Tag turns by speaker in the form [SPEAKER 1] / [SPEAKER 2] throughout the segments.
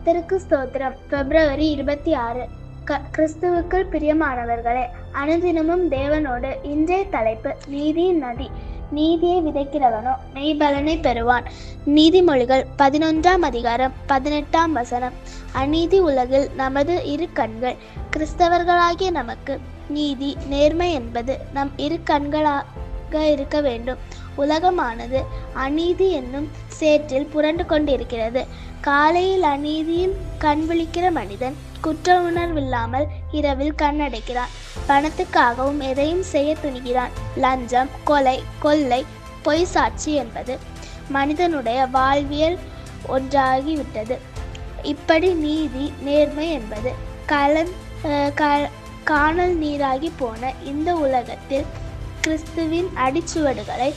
[SPEAKER 1] கர்த்தருக்கு ஸ்தோத்திரம். பிப்ரவரி 26. கிறிஸ்துவுக்குள் பிரியமானவர்களே, அனுதினமும் தேவனோடு. இன்றைய தலைப்பு நீதியின் நதி. நீதியை விதைக்கிறவனோ மெய்பலனை பெறுவான். நீதிமொழிகள் 11ஆம் அதிகாரம் 18ஆம் வசனம். அநீதி உலகில் நமது இரு கண்கள். கிறிஸ்தவர்களாகிய நமக்கு நீதி நேர்மை என்பது நம் இரு கண்களாக இருக்க வேண்டும். உலகமானது அநீதி என்னும் சேற்றில் புரண்டு கொண்டிருக்கிறது. காலையில் அநீதியில் கண் விழிக்கிற மனிதன் குற்ற உணர்வில்லாமல் இரவில் கண்ணடைக்கிறான். பணத்துக்காகவும் எதையும் செய்ய துணிகிறான். லஞ்சம், கொலை, கொள்ளை, பொய் சாட்சி என்பது மனிதனுடைய வாழ்வியல் ஒன்றாகிவிட்டது. இப்படி நீதி நேர்மை என்பது காணல் நீராகி போன இந்த உலகத்தில் கிறிஸ்துவின் அடிச்சுவடுகளை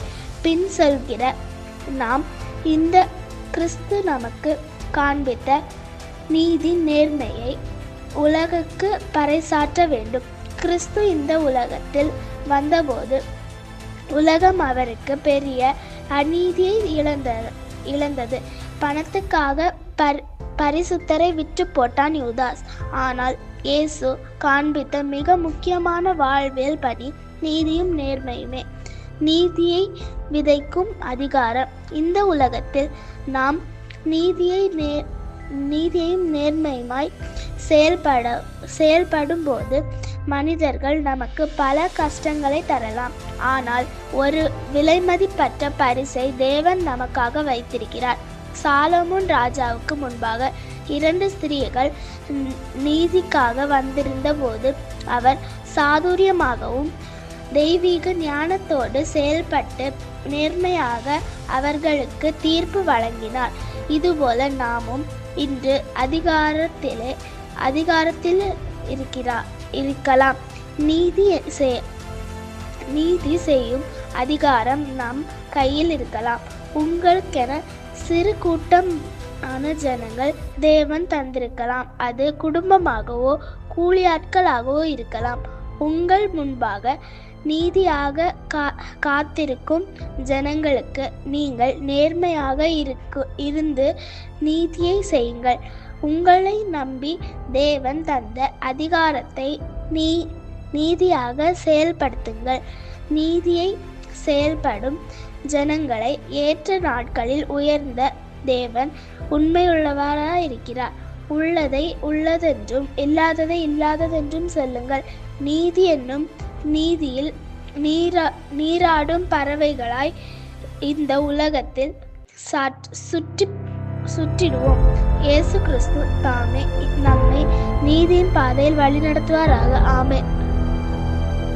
[SPEAKER 1] பின் செல்கிற நாம் இந்த கிறிஸ்து நமக்கு காண்பித்த நீதி நேர்மையை உலகுக்கு பறைசாற்ற வேண்டும். கிறிஸ்து இந்த உலகத்தில் வந்தபோது உலகம் அவருக்கு பெரிய அநீதியை இழந்தது. பணத்துக்காக பரிசுத்தரை விற்று போட்டான் யூதாஸ். ஆனால் இயேசு காண்பித்த மிக முக்கியமான வாழ்வியல் பணி நீதியும் நேர்மையுமே. நீதியை விதைக்கும் அதிகாரம். இந்த உலகத்தில் நாம் நீதியையும் நேர்மையுமாய் செயல்படும் போது மனிதர்கள் நமக்கு பல கஷ்டங்களை தரலாம். ஆனால் ஒரு விலைமதிப்பற்ற பரிசை தேவன் நமக்காக வைத்திருக்கிறார். சாலமோன் ராஜாவுக்கு முன்பாக 2 ஸ்திரீகள் நீதிக்காக வந்திருந்த போது அவர் சாதுரியமாகவும் தெய்வீக ஞானத்தோடு செயல்பட்டு நேர்மையாக அவர்களுக்கு தீர்ப்பு வழங்கினார். இதுபோல நாமும் இன்று அதிகாரத்தில் இருக்கலாம். நீதி செய்யும் அதிகாரம் நம் கையில் இருக்கலாம். உங்களுக்கென சிறு கூட்டமான ஜனங்கள் தேவன் தந்திருக்கலாம். அது குடும்பமாகவோ கூலியாட்களாகவோ இருக்கலாம். உங்கள் முன்பாக நீதியாக காத்திருக்கும் ஜனங்களுக்கு நீங்கள் நேர்மையாக இருந்து நீதியை செய்யுங்கள். உங்களை நம்பி தேவன் தந்த அதிகாரத்தை நீதியாக செயல்படுத்துங்கள். நீதியை செயல்படும் ஜனங்களை ஏற்ற நாட்களில் உயர்ந்த தேவன் உண்மையுள்ளவராயிருக்கிறார். உள்ளதை உள்ளதென்றும் இல்லாததை இல்லாததென்றும் சொல்லுங்கள். நீதி என்னும் நீதியில் நீராடும் பறவைகளாய் இந்த உலகத்தில் சுற்றிடுவோம். இயேசு கிறிஸ்து தாமே நம்மை நீதியின் பாதையில் வழிநடத்துவாராக. ஆமென்.